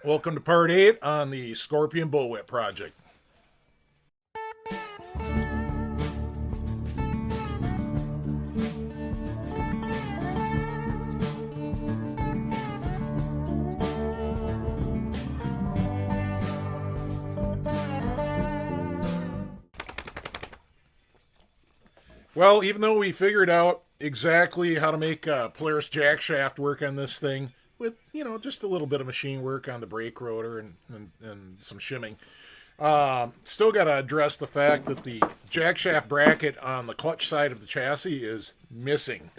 Welcome to part 8 on the Scorpion Bullwhip project. Well, even though we figured out exactly how to make Polaris jack shaft work on this thing with, just a little bit of machine work on the brake rotor and some shimming, still got to address the fact that the jack shaft bracket on the clutch side of the chassis is missing.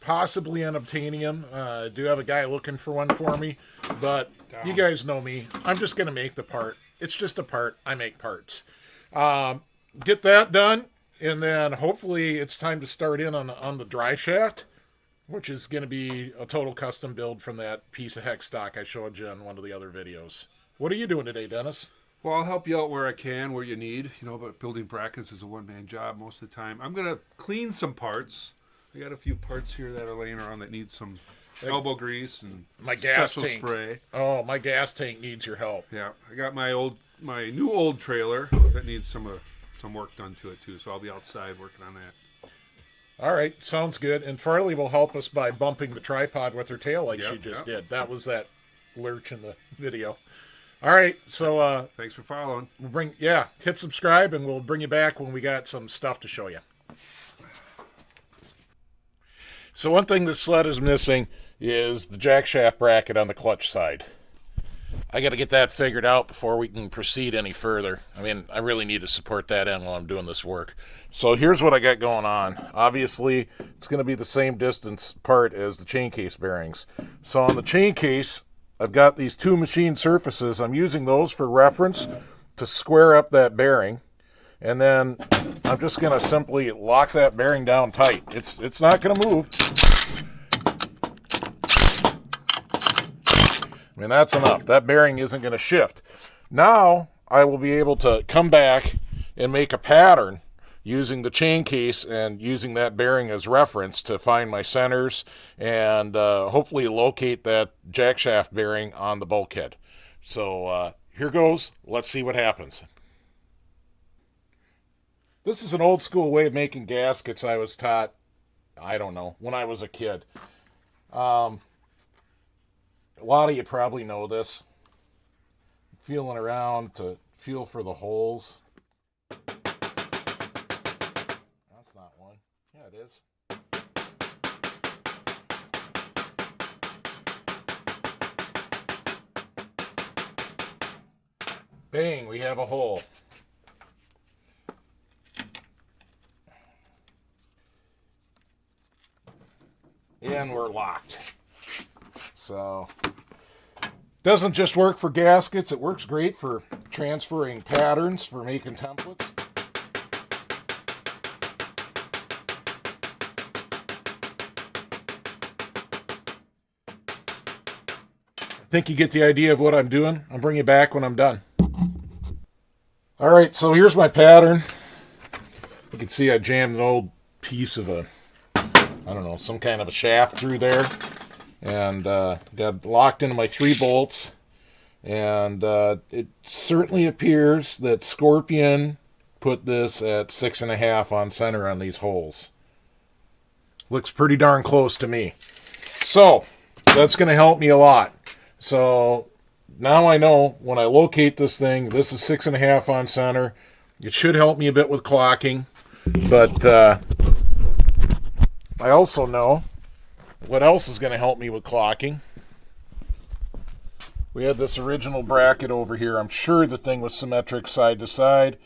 Possibly unobtainium. I do have a guy looking for one for me, but you guys know me. I'm just going to make the part. It's just a part. I make parts. Get that done. And then hopefully it's time to start in on the dry shaft, which is going to be a total custom build from that piece of hex stock I showed you in one of the other videos. What are you doing today, Dennis? Well, I'll help you out where I can, where you need. But building brackets is a one-man job most of the time. I'm going to clean some parts. I got a few parts here that are laying around that need some elbow grease and my gas special tank. Spray. Oh, my gas tank needs your help. Yeah, I got my new old trailer that needs some work done to it too, so I'll be outside working on that. All right, sounds good. And Farley will help us by bumping the tripod with her tail like she just did. That was that lurch in the video. All right, so thanks for following. Hit subscribe and we'll bring you back when we got some stuff to show you. So one thing this sled is missing is the jack shaft bracket on the clutch side. I got to get that figured out before we can proceed any further. I mean, I really need to support that end while I'm doing this work. So here's what I got going on. Obviously, it's going to be the same distance part as the chain case bearings. So on the chain case, I've got these two machined surfaces. I'm using those for reference to square up that bearing. And then I'm just going to simply lock that bearing down tight. It's not going to move. I mean, that's enough. That bearing isn't going to shift. Now, I will be able to come back and make a pattern using the chain case and using that bearing as reference to find my centers and hopefully locate that jack shaft bearing on the bulkhead. So here goes. Let's see what happens. This is an old school way of making gaskets I was taught, I don't know, when I was a kid. A lot of you probably know this. Feeling around to feel for the holes. That's not one. Yeah, it is. Bang, we have a hole. And we're locked. So, doesn't just work for gaskets, it works great for transferring patterns, for making templates. I think you get the idea of what I'm doing. I'll bring you back when I'm done. All right, so here's my pattern. You can see I jammed an old piece of some kind of a shaft through there. And got locked into my 3 bolts. And it certainly appears that Scorpion put this at 6.5 on center on these holes. Looks pretty darn close to me. So that's going to help me a lot. So now I know when I locate this thing, this is 6.5 on center. It should help me a bit with clocking. But I also know what else is going to help me with clocking. We had this original bracket over here. I'm sure the thing was symmetric side to side.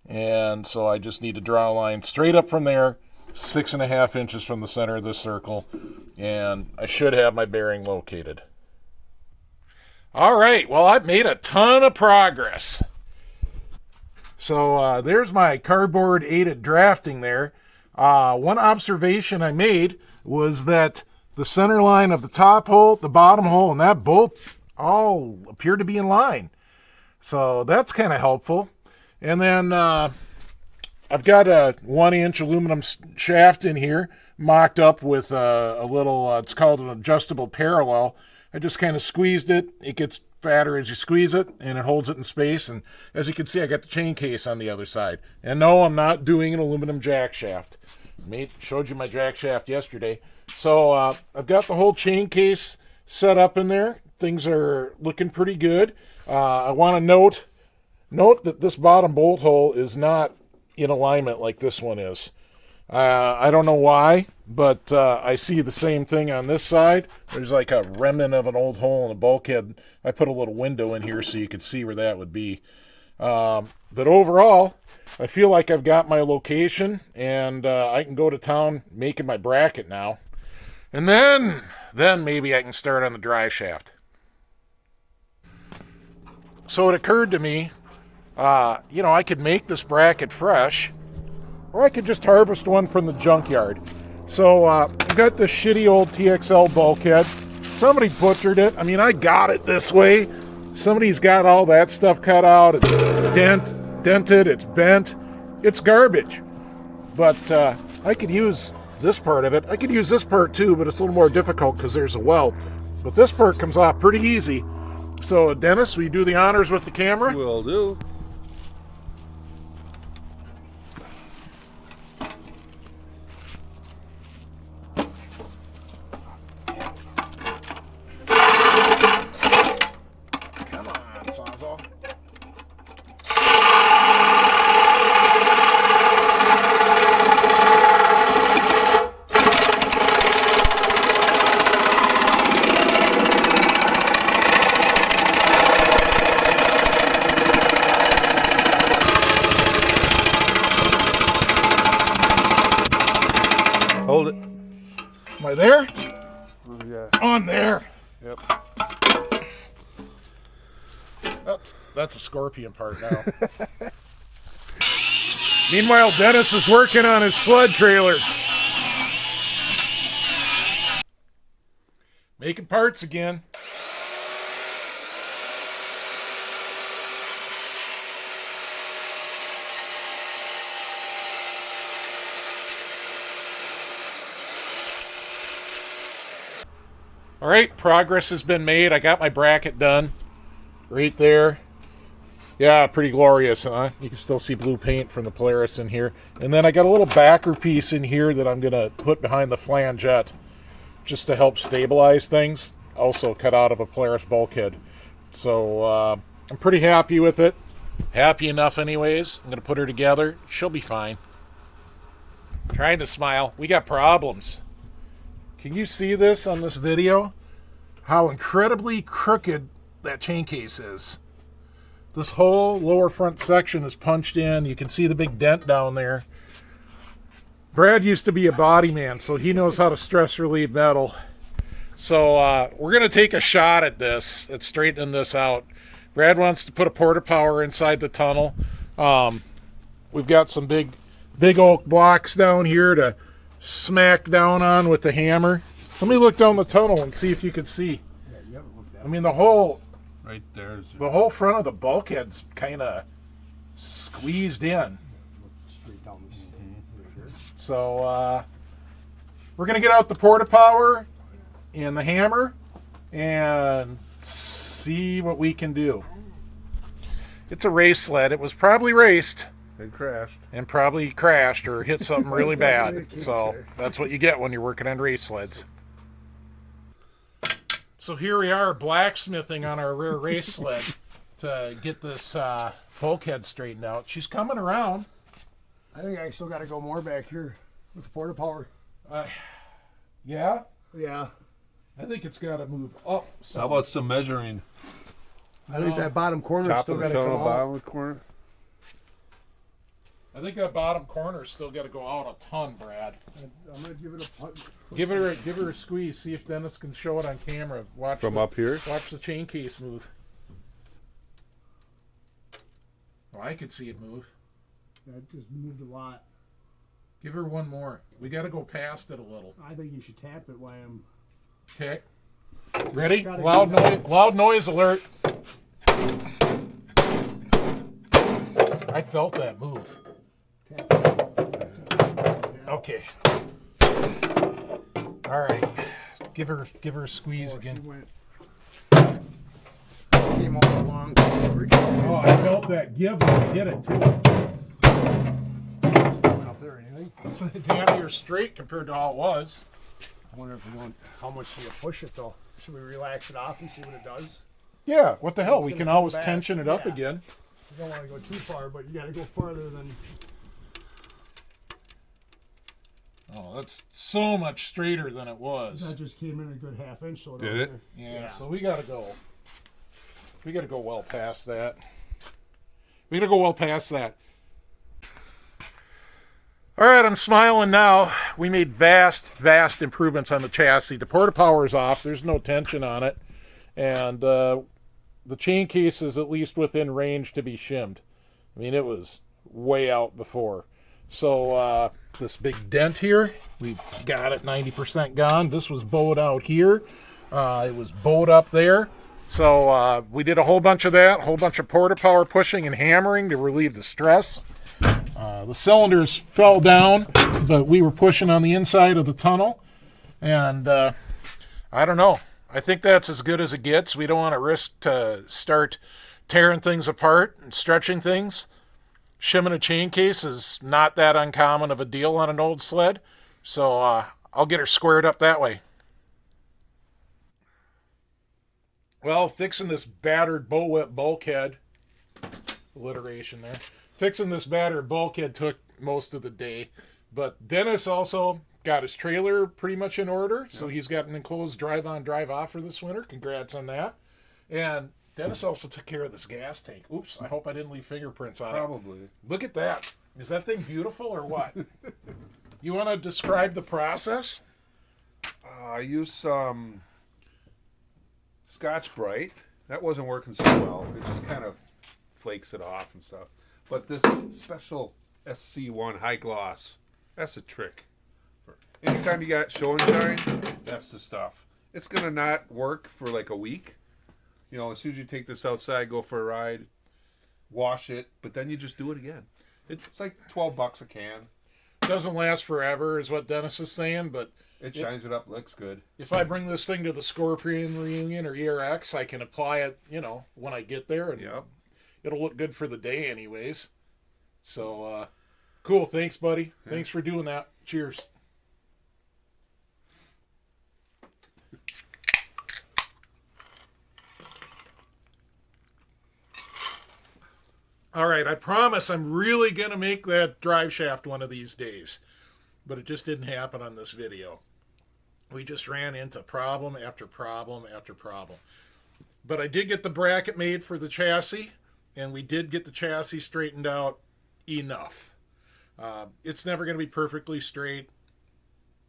And so I just need to draw a line straight up from there, 6.5 inches from the center of this circle. And I should have my bearing located. All right, well, I've made a ton of progress. So there's my cardboard aided drafting there. One observation I made was that the center line of the top hole, the bottom hole, and that bolt all appear to be in line. So that's kind of helpful. And then I've got a 1-inch aluminum shaft in here, mocked up with a little, it's called an adjustable parallel. I just kind of squeezed it. It gets fatter as you squeeze it, and it holds it in space. And as you can see, I got the chain case on the other side. And no, I'm not doing an aluminum jack shaft. Showed you my jack shaft yesterday. So I've got the whole chain case set up in there. Things are looking pretty good. I want to note that this bottom bolt hole is not in alignment like this one is. I don't know why, but I see the same thing on this side. There's like a remnant of an old hole in the bulkhead. I put a little window in here so you could see where that would be. But overall, I feel like I've got my location, and I can go to town making my bracket now. And then maybe I can start on the drive shaft. So it occurred to me, I could make this bracket fresh, or I could just harvest one from the junkyard. So I've got this shitty old TXL bulkhead. Somebody butchered it. I mean, I got it this way. Somebody's got all that stuff cut out. It's dented, it's bent. It's garbage. But I could use this part of it. I could use this part too, but it's a little more difficult because there's a weld. But this part comes off pretty easy. So Dennis, will you do the honors with the camera? Will do. Come on, Sawzall. Hold it. Am I there? Oh, yeah. On there. Yep. That's a scorpion part now. Meanwhile, Dennis is working on his sled trailer. Making parts again. All right, progress has been made. I got my bracket done right there. Yeah, pretty glorious, huh? You can still see blue paint from the Polaris in here. And then I got a little backer piece in here that I'm going to put behind the flangette just to help stabilize things. Also cut out of a Polaris bulkhead. So I'm pretty happy with it. Happy enough anyways. I'm going to put her together. She'll be fine. Trying to smile. We got problems. Can you see this on this video? How incredibly crooked that chain case is. This whole lower front section is punched in. You can see the big dent down there. Brad used to be a body man, so he knows how to stress relieve metal. So we're going to take a shot at this, at straightening this out. Brad wants to put a porta power inside the tunnel. We've got some big oak blocks down here to smack down on with the hammer. Let me look down the tunnel and see if you can see. Yeah, you haven't looked down. I mean, the whole front of the bulkhead's kind of squeezed in. Look straight down this. So we're gonna get out the porta power and the hammer and see what we can do. It's a race sled. It was probably raced. It crashed. And probably crashed or hit something really bad. So that's what you get when you're working on race sleds. So here we are blacksmithing on our rear race sled to get this bulkhead straightened out. She's coming around. I think I still got to go more back here with the porta power. Yeah? Yeah. I think it's got to move up. How about some measuring? I think that bottom corner Top still of got the to come tunnel, out. bottom of the corner? I think that bottom corner's still got to go out a ton, Brad. I'm going to give it a punt. Give her a squeeze. See if Dennis can show it on camera. Watch From up here? Watch the chain case move. Oh, I could see it move. That just moved a lot. Give her one more. We got to go past it a little. I think you should tap it while I'm... Okay. Ready? Loud noise alert. I felt that move. Okay. All right. Give her a squeeze again. She went... came all along. Oh, I felt that give when I hit it too. Out there, anything? It's damn near straight compared to how it was. I wonder if we don't. How much do you push it though? Should we relax it off and see what it does? Yeah, what the hell? It's We gonna can come always back. tension it up Yeah. again. You don't want to go too far, but you got to go farther than. Oh, that's so much straighter than it was. That just came in a good half inch. So Did it? Yeah, so we gotta go. We gotta go well past that. We gotta go well past that. All right, I'm smiling now. We made vast improvements on the chassis. The porta power is off. There's no tension on it, and the chain case is at least within range to be shimmed. I mean, it was way out before. So this big dent here, we got it 90% gone. This was bowed out here. It was bowed up there. So we did a whole bunch of that, a whole bunch of porta power pushing and hammering to relieve the stress. The cylinders fell down, but we were pushing on the inside of the tunnel. And I don't know. I think that's as good as it gets. We don't want to risk to start tearing things apart and stretching things. Shimming a chain case is not that uncommon of a deal on an old sled. So I'll get her squared up that way. Well, fixing this battered Bullwhip bulkhead, alliteration there. Fixing this battered bulkhead took most of the day. But Dennis also got his trailer pretty much in order. So he's got an enclosed drive-on, drive-off for this winter. Congrats on that. And Dennis also took care of this gas tank. Oops, I hope I didn't leave fingerprints on it. Probably. Look at that. Is that thing beautiful or what? You want to describe the process? I used some Scotch Brite. That wasn't working so well. It just kind of flakes it off and stuff. But this special SC1 high gloss, that's a trick. Anytime you got show and shine, that's the stuff. It's going to not work for like a week. You know, as soon as you take this outside, go for a ride, wash it, but then you just do it again. It's like $12 a can. Doesn't last forever is what Dennis is saying, but It shines it up, looks good. if I bring this thing to the Scorpion Reunion or ERX, I can apply it, when I get there, and Yep. it'll look good for the day anyways. So, cool. Thanks, buddy. Yeah. Thanks for doing that. Cheers. All right, I promise I'm really going to make that drive shaft one of these days. But it just didn't happen on this video. We just ran into problem after problem after problem. But I did get the bracket made for the chassis, and we did get the chassis straightened out enough. It's never going to be perfectly straight.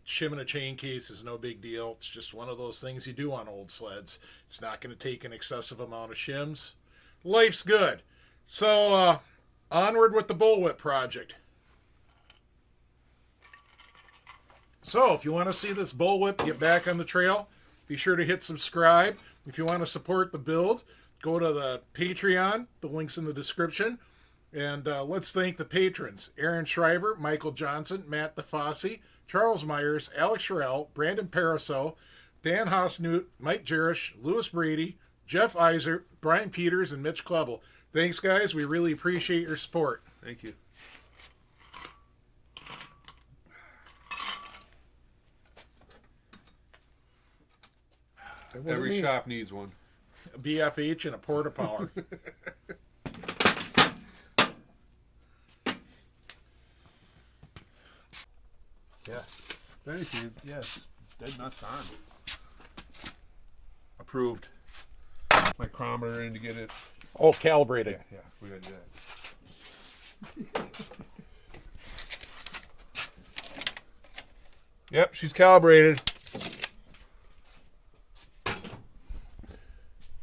Shimming a chain case is no big deal. It's just one of those things you do on old sleds. It's not going to take an excessive amount of shims. Life's good. So, onward with the Bullwhip project. So, if you want to see this Bullwhip get back on the trail, be sure to hit subscribe. If you want to support the build, go to the Patreon. The link's in the description. And let's thank the patrons. Aaron Shriver, Michael Johnson, Matt DeFossi, Charles Myers, Alex Sherrill, Brandon Paraso, Dan Hosnut, Mike Jerish, Louis Brady, Jeff Iser, Brian Peters, and Mitch Klebel. Thanks, guys. We really appreciate your support. Thank you. Every shop needs one. A BFH and a porta power. Yeah. If anything, yes. Dead nuts on. Approved. My chronometer in to get it. Oh, calibrated. Yeah, we gotta do that. Yep, she's calibrated.